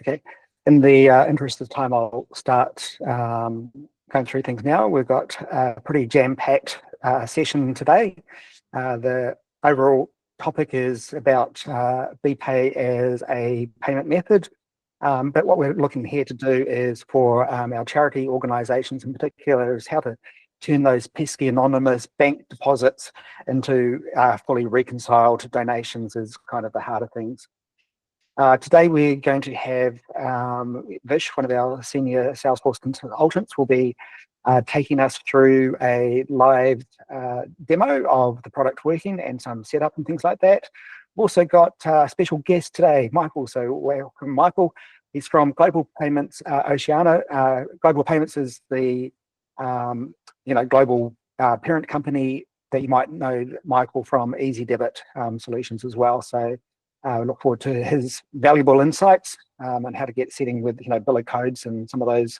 Okay, in the interest of time, I'll start going through things now. We've got a pretty jam-packed session today. The overall topic is about BPAY as a payment method. But what we're looking here to do is for our charity organisations in particular is how to turn those pesky anonymous bank deposits into fully reconciled donations is kind of the heart of things. Today we're going to have Vish, one of our senior Salesforce consultants, will be taking us through a live demo of the product working and some setup and things like that. We've also got a special guest today, Michael. So welcome, Michael. He's from Global Payments Oceania. Global Payments is the global parent company that you might know Michael from Easy Debit Solutions as well. So we look forward to his valuable insights on how to get setting with bill of codes and some of those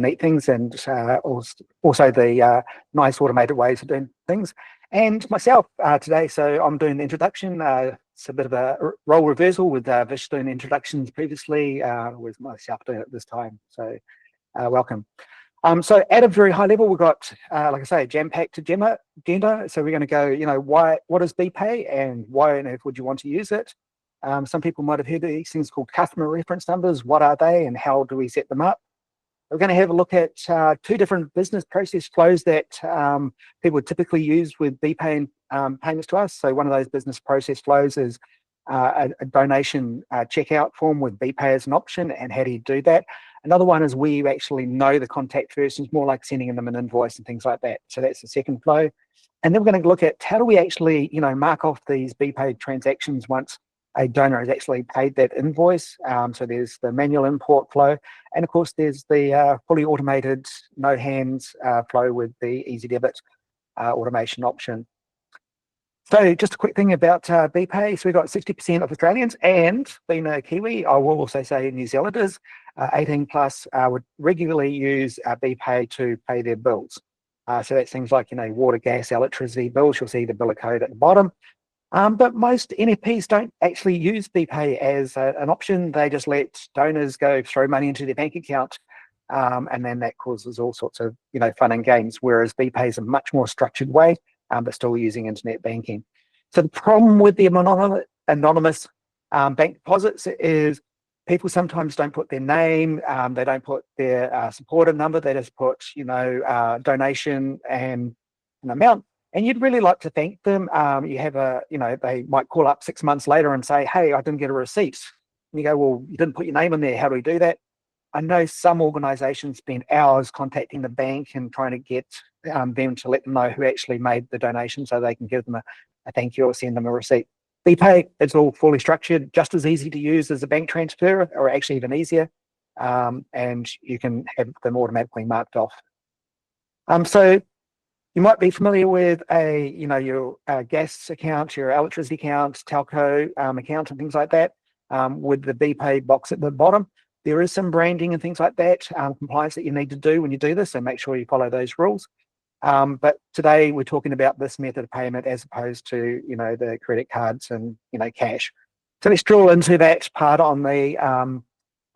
neat things, and also the nice automated ways of doing things. And myself today, so I'm doing the introduction. It's a bit of a role reversal with Vish doing introductions previously, with myself doing it this time. So welcome. So at a very high level, we've got, like I say, a jam-packed agenda. So we're going to go, what is BPAY and why on earth would you want to use it? Some people might have heard of these things called customer reference numbers. What are they and how do we set them up? We're going to have a look at two different business process flows that people would typically use with BPAY payments to us. So one of those business process flows is a donation checkout form with BPAY as an option, and how do you do that? Another one is where you actually know the contact person. It's more like sending them an invoice and things like that. So that's the second flow. And then we're going to look at how do we actually, mark off these BPAY transactions once a donor has actually paid that invoice. So there's the manual import flow. And of course, there's the fully automated no hands flow with the Easy Debit automation option. So just a quick thing about BPAY. So we've got 60% of Australians, and being a Kiwi, I will also say New Zealanders, 18 plus, would regularly use BPAY to pay their bills. So that's things like, water, gas, electricity bills. You'll see the bill of code at the bottom. But most NFPs don't actually use BPAY as an option. They just let donors go throw money into their bank account, and then that causes all sorts of fun and games. Whereas BPAY is a much more structured way, but still using internet banking. So the problem with the anonymous bank deposits is people sometimes don't put their name, they don't put their supporter number. They just put donation and an amount. And you'd really like to thank them. You have they might call up 6 months later and say, hey, I didn't get a receipt. And you go, well, you didn't put your name in there. How do we do that? I know some organizations spend hours contacting the bank and trying to get them to let them know who actually made the donation so they can give them a thank you or send them a receipt. BPAY, it's all fully structured, just as easy to use as a bank transfer, or actually even easier. And you can have them automatically marked off. So you might be familiar with your gas account, your electricity account, telco account, and things like that. With the BPAY box at the bottom, there is some branding and things like that, compliance that you need to do when you do this, so make sure you follow those rules. But today we're talking about this method of payment as opposed to the credit cards and cash. So let's drill into that part on the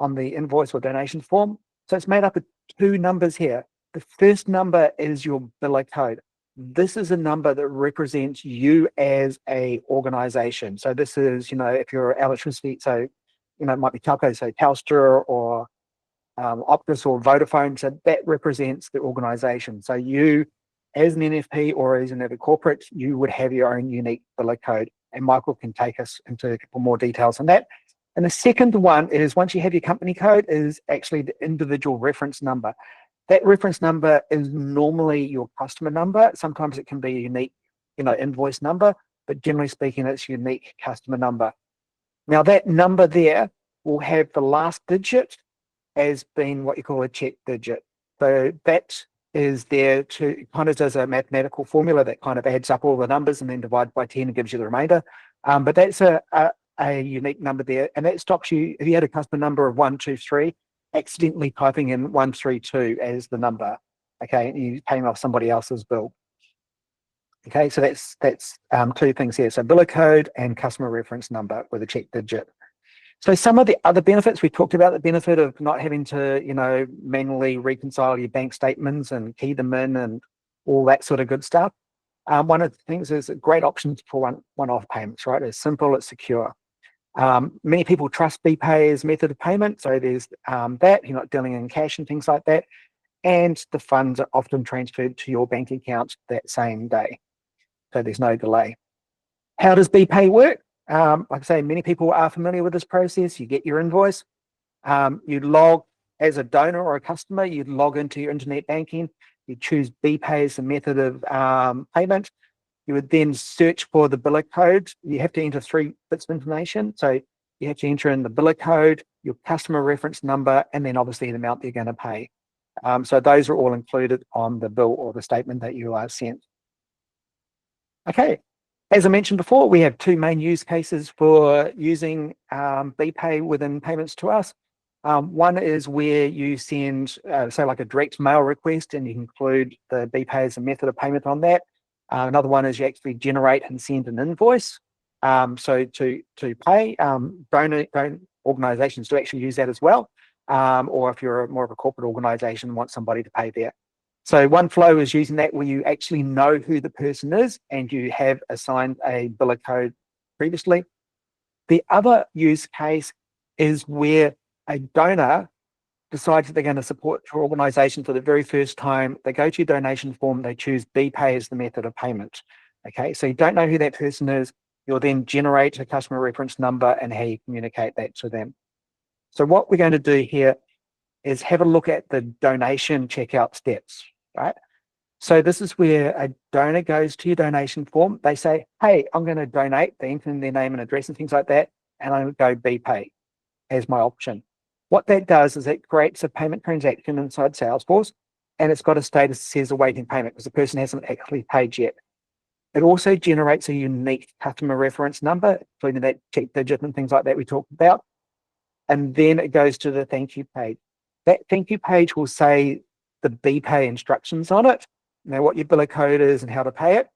invoice or donation form. So it's made up of two numbers here. The first number is your bill of code. This is a number that represents you as a organization. So this is, if you're electricity, so, it might be telco, so Telstra or Optus or Vodafone. So that represents the organization. So you, as an NFP or as another corporate, you would have your own unique bill of code. And Michael can take us into a couple more details on that. And the second one is, once you have your company code, is actually the individual reference number. That reference number is normally your customer number. Sometimes it can be a unique, invoice number, but generally speaking, it's unique customer number. Now that number there will have the last digit as being what you call a check digit. So that is there to kind of does a mathematical formula that kind of adds up all the numbers and then divides by 10 and gives you the remainder. But that's a unique number there, and that stops you, if you had a customer number of 123, accidentally typing in 132 as the number, okay, and you're paying off somebody else's bill. Okay, so that's two things here. So bill of code and customer reference number with a check digit. So some of the other benefits, we talked about the benefit of not having to, manually reconcile your bank statements and key them in and all that sort of good stuff. One of the things is great options for one-off payments, right? It's simple, it's secure. Many people trust BPAY as method of payment. So there's that, you're not dealing in cash and things like that. And the funds are often transferred to your bank account that same day. So there's no delay. How does BPAY work? Like I say, many people are familiar with this process. You get your invoice. You log as a donor or a customer, you log into your internet banking. You choose BPAY as the method of payment. You would then search for the biller code. You have to enter 3 bits of information. So you have to enter in the biller code, your customer reference number, and then obviously the amount you're going to pay. So those are all included on the bill or the statement that you are sent. Okay, as I mentioned before, we have 2 main use cases for using BPAY within payments to us. One is where you send, say, like a direct mail request, and you include the BPAY as a method of payment on that. Another one is you actually generate and send an invoice. So to pay, donor organizations do actually use that as well. Or if you're more of a corporate organization and want somebody to pay there. So one flow is using that where you actually know who the person is and you have assigned a biller code previously. The other use case is where a donor decides that they're going to support your organization for the very first time. They go to your donation form, they choose BPAY as the method of payment. Okay, so you don't know who that person is. You'll then generate a customer reference number and how you communicate that to them. So what we're going to do here is have a look at the donation checkout steps, right? So this is where a donor goes to your donation form. They say, hey, I'm going to donate. They enter in their name and address and things like that. And I'm going to go BPAY as my option. What that does is it creates a payment transaction inside Salesforce, and it's got a status that says awaiting payment because the person hasn't actually paid yet. It also generates a unique customer reference number, including that check digit and things like that we talked about. And then it goes to the thank you page. That thank you page will say the BPAY instructions on it, what your biller code is and how to pay it.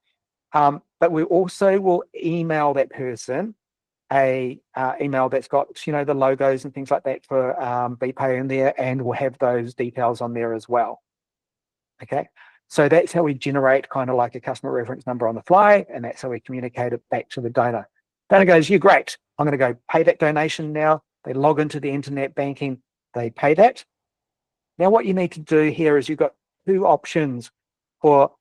But we also will email that person a email that's got the logos and things like that for BPAY in there, and we'll have those details on there as well. Okay, so that's how we generate kind of like a customer reference number on the fly, and that's how we communicate it back to the donor. Donor goes, "You're great. I'm going to go pay that donation now." They log into the internet banking, they pay that. Now what you need to do here is you've got 2 options for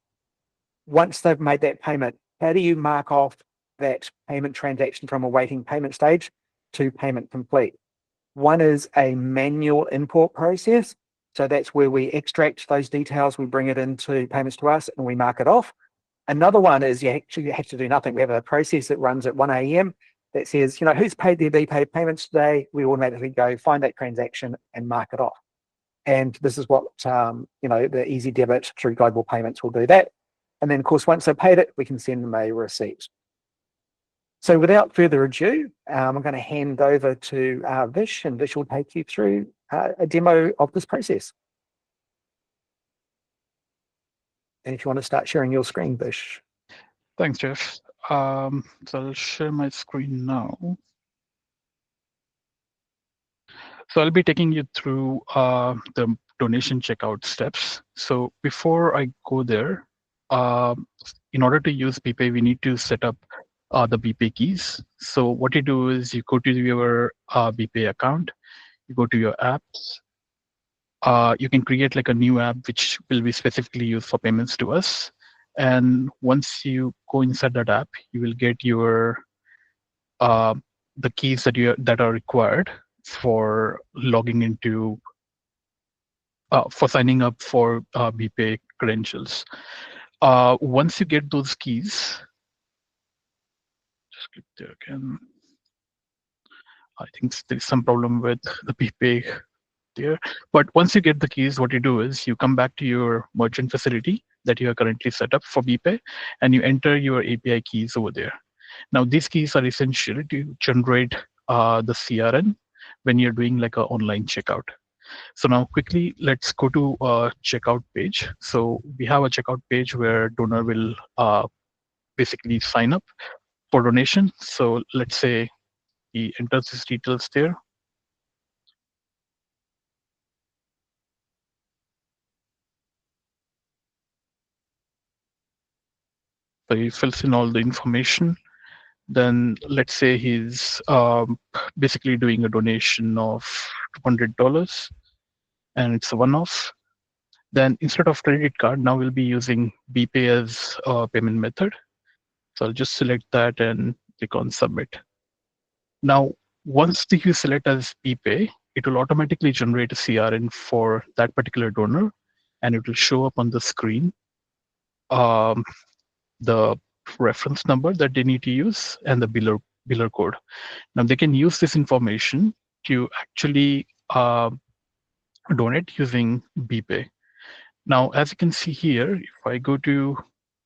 once they've made that payment. How do you mark off that payment transaction from awaiting payment stage to payment complete? One is a manual import process. So that's where we extract those details, we bring it into payments to us, and we mark it off. Another one is you actually have to do nothing. We have a process that runs at 1 a.m. that says, who's paid their BPAY payments today? We automatically go find that transaction and mark it off. And this is what, the Easy Debit through Global Payments will do that. And then, of course, once they've paid it, we can send them a receipt. So without further ado, I'm going to hand over to Vish, and Vish will take you through a demo of this process. And if you want to start sharing your screen, Vish. Thanks, Jeff. So I'll share my screen now. So I'll be taking you through the donation checkout steps. So before I go there, in order to use BPAY, we need to set up the BPAY keys. So what you do is you go to your BPAY account, you go to your apps. You can create like a new app which will be specifically used for payments to us. And once you go inside that app, you will get your the keys that are required for logging into for signing up for BPAY credentials. Once you get those keys, just click there again. I think there's some problem with the BPAY there. But once you get the keys, what you do is you come back to your merchant facility that you are currently set up for BPAY, and you enter your API keys over there. Now, these keys are essential to generate the CRN when you're doing like an online checkout. So now quickly, let's go to a checkout page. So we have a checkout page where donor will basically sign up for donation. So let's say He enters his details there. So he fills in all the information. Then let's say he's basically doing a donation of $200 and it's a one-off. Then instead of credit card, now we'll be using BPAY as a payment method. So I'll just select that and click on submit. Now, once you select as BPAY, it will automatically generate a CRN for that particular donor, and it will show up on the screen um, the reference number that they need to use and the biller code. Now they can use this information to actually donate using BPAY. Now, as you can see here, if I go to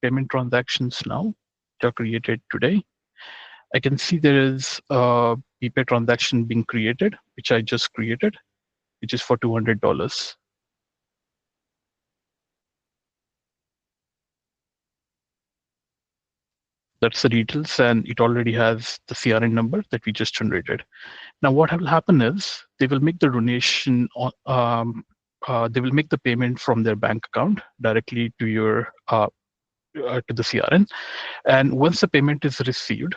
payment transactions now, which are created today, I can see there is a BPAY transaction being created, which I just created, which is for $200. That's the details, and it already has the CRN number that we just generated. Now, what will happen is they will make the donation, they will make the payment from their bank account directly to your to the CRN. And once the payment is received,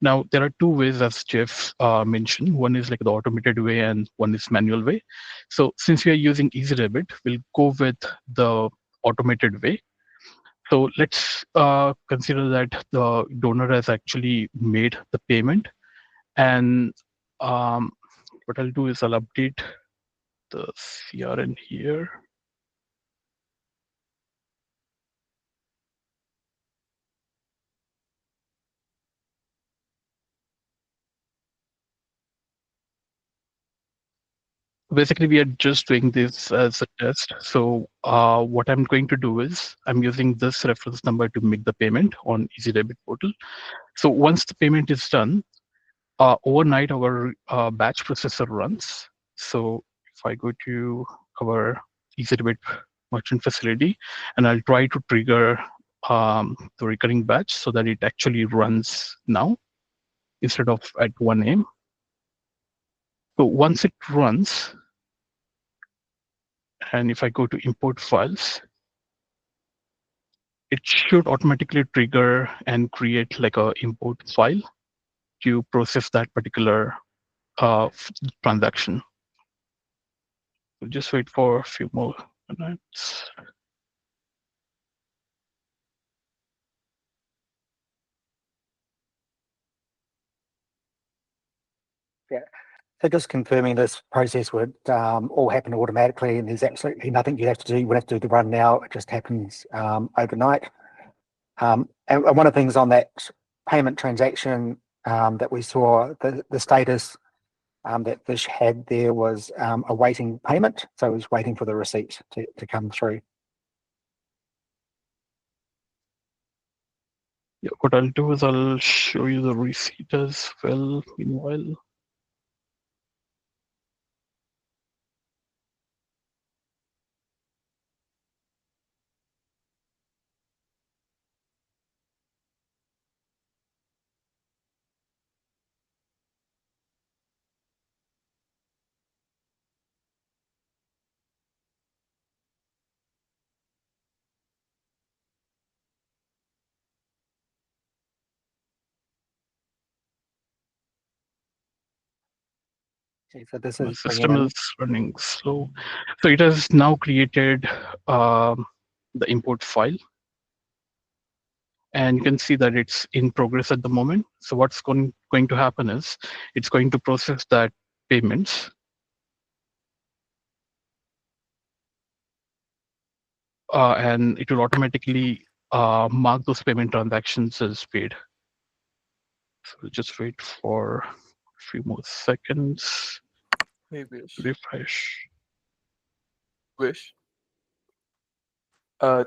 now there are two ways, as Jeff mentioned. One is like the automated way, and one is manual way. So since we are using EasyDebit, we'll go with the automated way. So let's consider that the donor has actually made the payment, and what I'll do is I'll update the CRN here. Basically, we are just doing this as a test. So what I'm going to do is I'm using this reference number to make the payment on EasyDebit portal. So once the payment is done, overnight our batch processor runs. So if I go to our EasyDebit merchant facility, and I'll try to trigger the recurring batch so that it actually runs now instead of at 1 a.m. So once it runs, and if I go to import files, it should automatically trigger and create like a import file to process that particular transaction. So just wait for a few more minutes. Yeah. So just confirming this process would all happen automatically, and there's absolutely nothing you have to do. You would have to do the run now. It just happens overnight. And one of the things on that payment transaction that we saw, the status that Vish had there was awaiting payment. So it was waiting for the receipt to come through. Yeah, what I'll do is I'll show you the receipt as well meanwhile. Okay, so this The is bringing system in. is running slow. So it has now created the import file. And you can see that it's in progress at the moment. So what's going to happen is it's going to process that payments. And it will automatically mark those payment transactions as paid. So we'll just wait for a few more seconds. Hey, Vish. Refresh. Wish. Can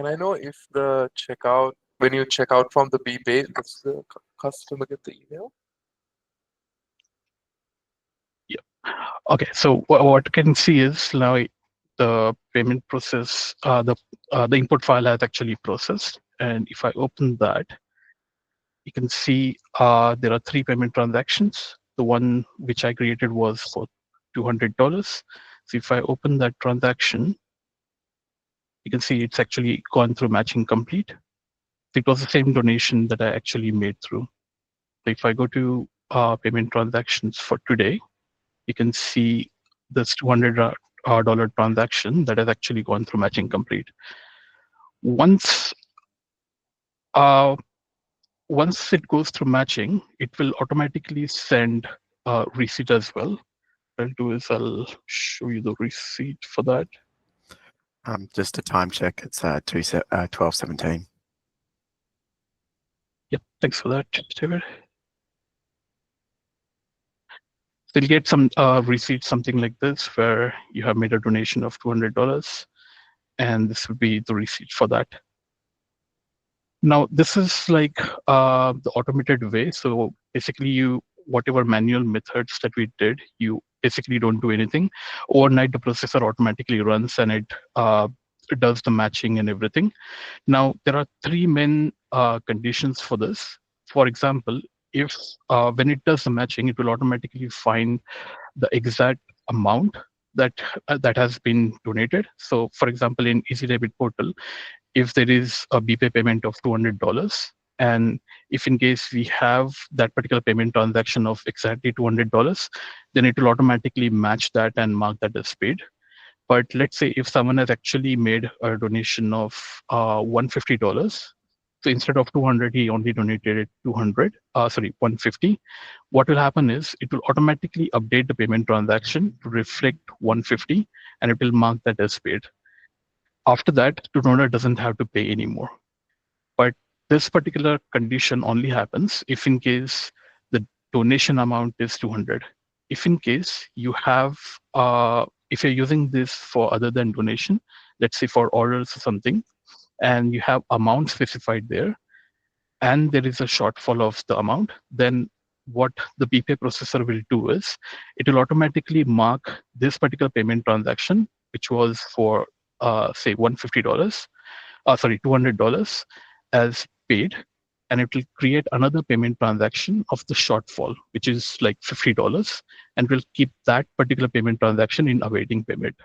I know if when you check out from the BPAY, does the customer get the email? Yeah. Okay. So what you can see is now the payment process, the input file has actually processed. And if I open that, you can see there are 3 payment transactions. The one which I created was for $200. So if I open that transaction, you can see it's actually gone through matching complete. It was the same donation that I actually made through. So if I go to payment transactions for today, you can see this $200 transaction that has actually gone through matching complete. Once uh, once it goes through matching, it will automatically send a receipt as well. What I'll do is I'll show you the receipt for that. Just a time check. It's 12:17. Yep, thanks for that, David. So you'll get some receipt, something like this, where you have made a donation of $200, and this would be the receipt for that. Now, this is like the automated way. So basically, whatever manual methods that we did, you basically don't do anything. Overnight, the processor automatically runs and it does the matching and everything. Now, there are three main conditions for this. For example, if when it does the matching, it will automatically find the exact amount that has been donated. So, for example, in Easy Debit Portal, if there is a BPAY payment of $200, and if in case we have that particular payment transaction of exactly $200, then it will automatically match that and mark that as paid. But let's say if someone has actually made a donation of $150, so instead of 200, he only donated 150. What will happen is it will automatically update the payment transaction to reflect 150, and it will mark that as paid. After that, the donor doesn't have to pay anymore. But this particular condition only happens if in case the donation amount is 200. If in case you have, if you're using this for other than donation, let's say for orders or something, and you have amount specified there, and there is a shortfall of the amount, then what the BPAY processor will do is it will automatically mark this particular payment transaction, which was for say $150, $200 as paid, and it will create another payment transaction of the shortfall, which is like $50, and will keep that particular payment transaction in awaiting payment.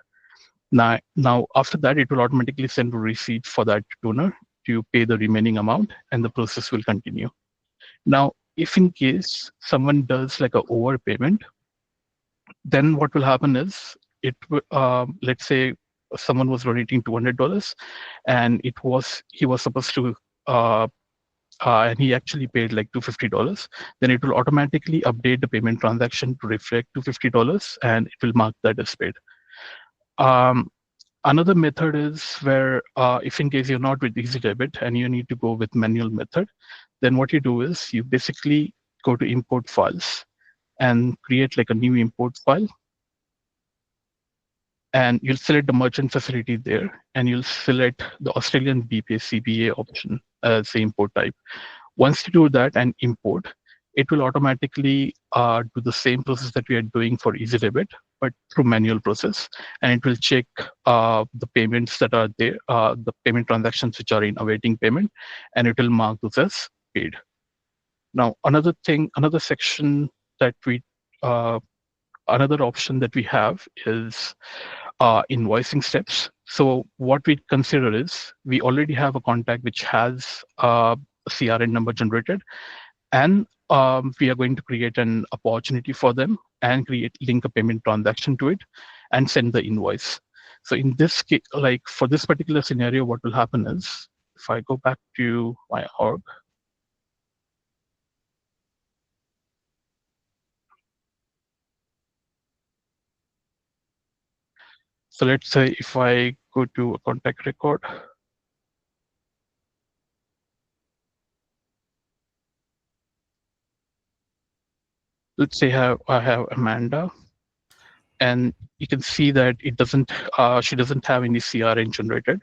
Now after that, it will automatically send a receipt for that donor to pay the remaining amount, and the process will continue. Now, if in case someone does like a overpayment, then what will happen is let's say someone was donating $200, and he was supposed to and he actually paid like $250, then it will automatically update the payment transaction to reflect $250, and it will mark that as paid. Another method is where if in case you're not with Easy Debit and you need to go with manual method, then what you do is you basically go to import files and create like a new import file, and you'll select the merchant facility there, and you'll select the Australian BPAY CBA option as the import type. Once you do that and import, it will automatically do the same process that we are doing for Easy Debit, but through manual process, and it will check the payments that are there, the payment transactions which are in awaiting payment, and it will mark those as paid. Now, another section that another option that we have is invoicing steps. So what we consider is we already have a contact which has a CRN number generated, and we are going to create an opportunity for them and link a payment transaction to it and send the invoice. So in this case, like for this particular scenario, what will happen is if I go back to my org, so let's say if I go to a contact record, let's say I have Amanda, and you can see that it doesn't, she doesn't have any CRN generated.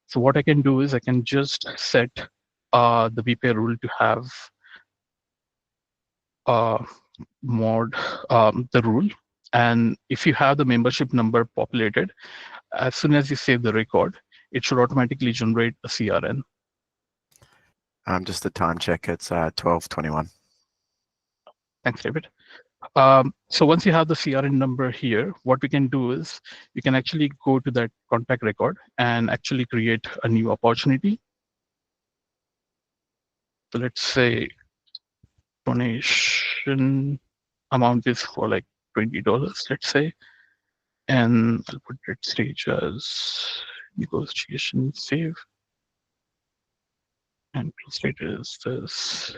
So what I can do is I can just set the BPAY rule to have mod the rule. And if you have the membership number populated, as soon as you save the record, it should automatically generate a CRN. Just a time check. It's 12:21. Thanks, David. So once you have the CRN number here, what we can do is you can actually go to that contact record and actually create a new opportunity. So let's say donation amount is for like $20, let's say, and I'll put that stage as negotiation save, and state is this.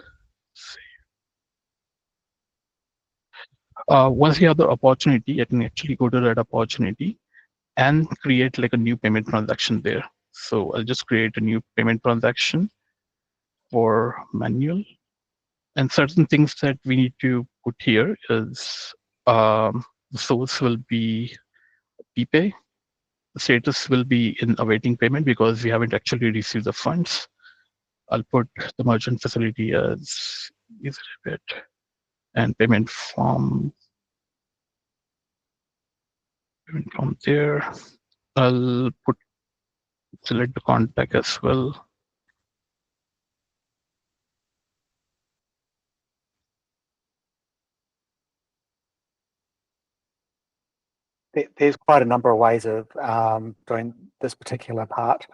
Once you have the opportunity, I can actually go to that opportunity and create like a new payment transaction there. So I'll just create a new payment transaction for manual. And certain things that we need to put here is the source will be BPAY. The status will be in awaiting payment because we haven't actually received the funds. I'll put the merchant facility as EasyDebit and payment form there. I'll select the contact as well. There's quite a number of ways of doing this particular part.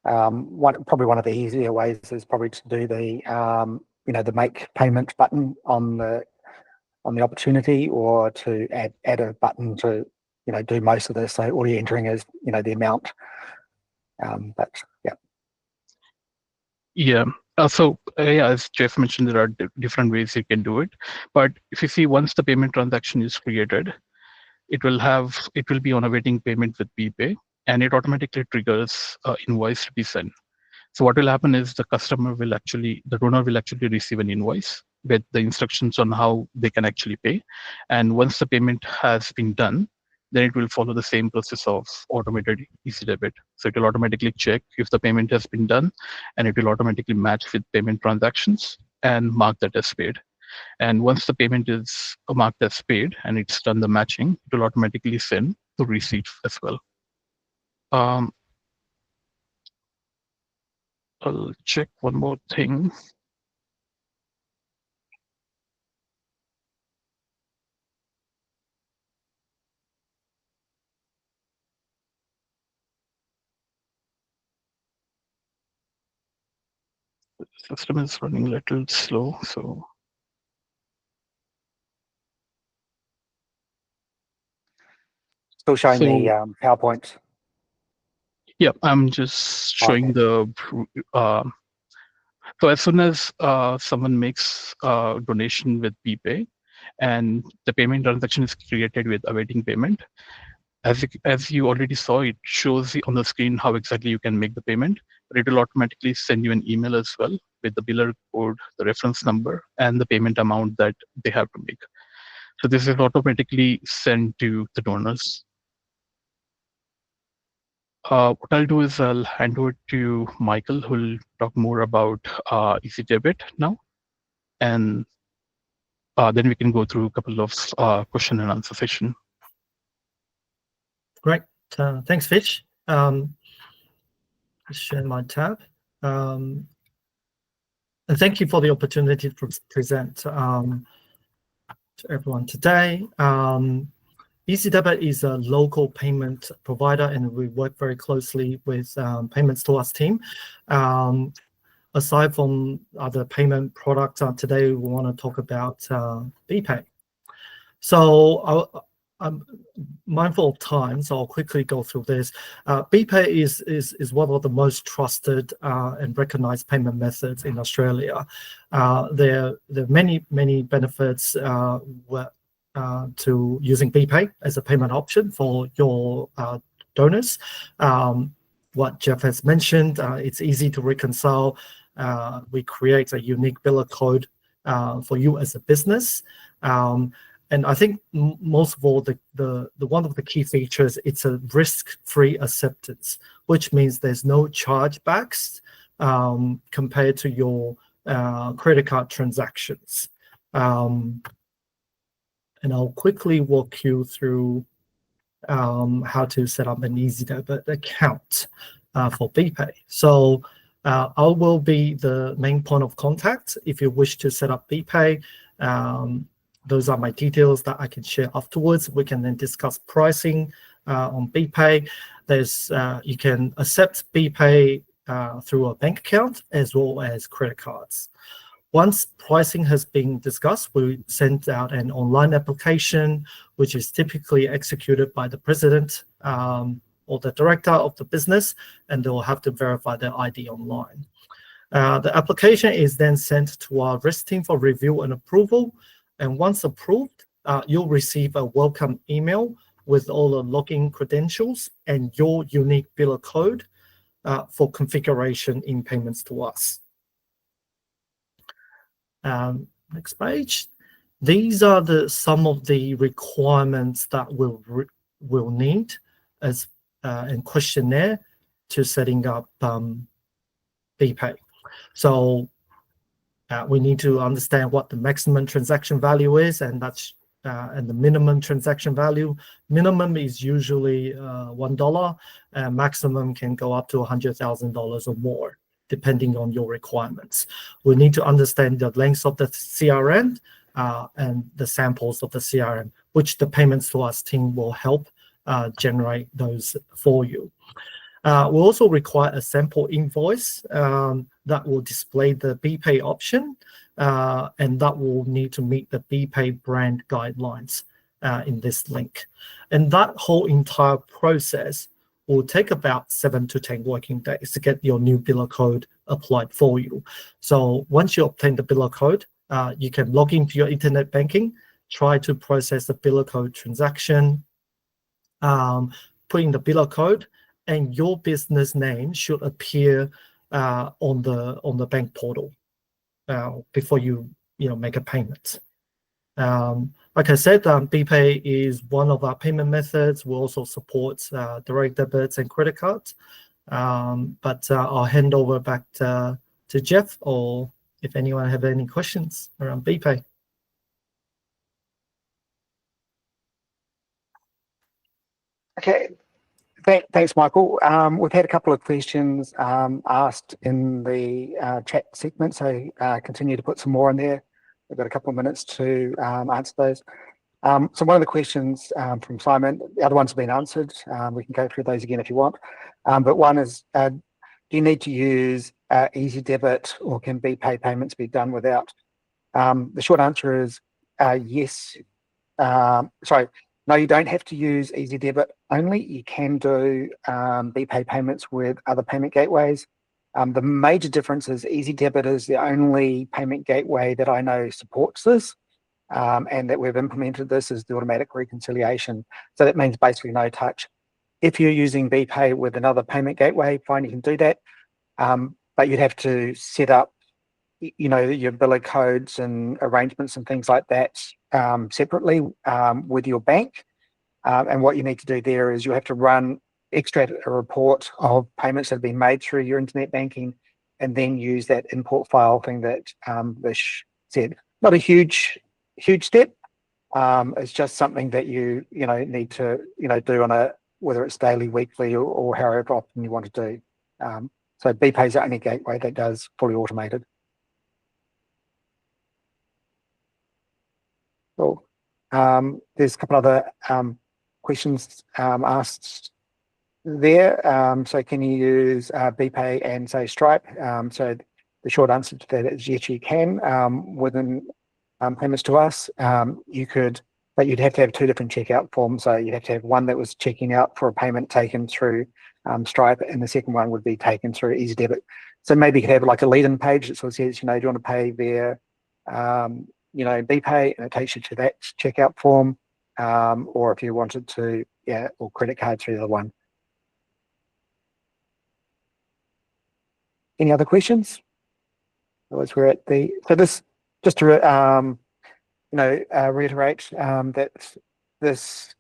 Probably one of the easier ways is probably to do the the make payment button on the opportunity, or to add a button to do most of this. So all you're entering is the amount. But yeah. Yeah. Yeah, as Jeff mentioned, there are different ways you can do it. But if you see, once the payment transaction is created, it will be on awaiting payment with BPAY, and it automatically triggers invoice to be sent. So what will happen is the donor will actually receive an invoice with the instructions on how they can actually pay. And once the payment has been done, then it will follow the same process of automated EasyDebit. So it will automatically check if the payment has been done, and it will automatically match with payment transactions and mark that as paid. And once the payment is marked as paid and it's done the matching, it will automatically send the receipt as well. I'll check one more thing. The system is running a little slow, so. Still showing the PowerPoint. Yeah, I'm just showing the. So as soon as someone makes a donation with BPAY, and the payment transaction is created with awaiting payment, as you already saw, it shows on the screen how exactly you can make the payment, but it will automatically send you an email as well with the biller code, the reference number, and the payment amount that they have to make. So this is automatically sent to the donors. What I'll do is I'll hand over to Michael, who will talk more about EasyDebit now, and then we can go through a couple of question and answer session. Great, thanks, Fitch. Let's share my tab. And thank you for the opportunity to present to everyone today. EasyDebit is a local payment provider, and we work very closely with Payments to Us team. Aside from other payment products, today we want to talk about BPAY. So I'm mindful of time, so I'll quickly go through this. BPAY is one of the most trusted and recognized payment methods in Australia. There are many benefits to using BPAY as a payment option for your donors. What Jeff has mentioned, it's easy to reconcile. We create a unique biller code for you as a business. And I think most of all, the one of the key features, it's a risk-free acceptance, which means there's no chargebacks compared to your credit card transactions. And I'll quickly walk you through how to set up an EasyDebit account for BPAY. So I will be the main point of contact if you wish to set up BPAY. those are my details that I can share afterwards. We can then discuss pricing on BPAY. There's you can accept BPAY through a bank account as well as credit cards. Once pricing has been discussed, we send out an online application, which is typically executed by the president or the director of the business, and they will have to verify their ID online. The application is then sent to our risk team for review and approval. And once approved, you'll receive a welcome email with all the login credentials and your unique biller code for configuration in payments to us. Next page. These are some of the requirements that we'll need as in questionnaire to setting up BPAY. So we need to understand what the maximum transaction value is, and that's and the minimum transaction value. Minimum is usually $1, and maximum can go up to $100,000 or more, depending on your requirements. We need to understand the length of the CRM and the samples of the CRM, which the payments to us team will help generate those for you. We'll also require a sample invoice that will display the BPAY option, and that will need to meet the BPAY brand guidelines in this link. And that whole entire process will take about 7 to 10 working days to get your new biller code applied for you. So once you obtain the biller code, you can log into your internet banking, try to process the biller code transaction, put in the biller code, and your business name should appear on the bank portal before you make a payment. Like I said, BPAY is one of our payment methods. We also support direct debits and credit cards. But I'll hand over back to Jeff, or if anyone have any questions around BPAY. Okay. Thanks, Michael. We've had a couple of questions asked in the chat segment, so continue to put some more in there. We've got a couple of minutes to answer those. So one of the questions from Simon, the other ones have been answered. We can go through those again if you want. But one is, do you need to use Easy Debit, or can BPAY payments be done without? The short answer is yes. No, you don't have to use Easy Debit only. You can do BPAY payments with other payment gateways. The major difference is Easy Debit is the only payment gateway that I know supports this, and that we've implemented this as the automatic reconciliation. So that means basically no touch. If you're using BPAY with another payment gateway, fine, you can do that. But you'd have to set up, your biller codes and arrangements and things like that separately with your bank. And what you need to do there is you have to extract a report of payments that have been made through your internet banking, and then use that import file thing that Vish said. Not a huge step. It's just something that you need to do on whether it's daily, weekly, or however often you want to do. So BPAY is the only gateway that does fully automated. Cool. There's a couple other questions asked there. So can you use BPAY and say Stripe? So the short answer to that is yes, you can. Within payments to us, you could, but you'd have to have two different checkout forms. So you'd have to have one that was checking out for a payment taken through Stripe, and the second one would be taken through Easy Debit. So maybe you could have like a lead-in page that sort of says, do you want to pay via BPAY, and it takes you to that checkout form, or if you wanted to, or credit card through the other one. Any other questions? Otherwise, we're at so this, just to reiterate that this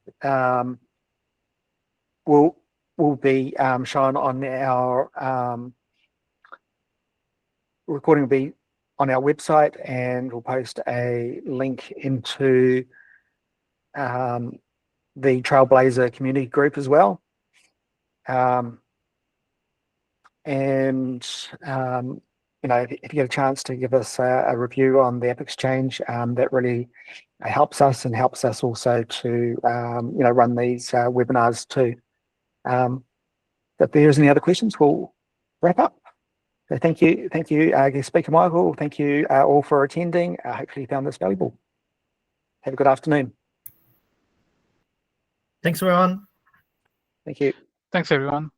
will be shown on our recording will be on our website, and we'll post a link into the Trailblazer community group as well. if you get a chance to give us a review on the App Exchange, that really helps us and helps us also to run these webinars too. If there's any other questions, we'll wrap up. So thank you, guest speaker Michael. Thank you all for attending. Hopefully you found this valuable. Have a good afternoon. Thanks, everyone. Thank you. Thanks, everyone.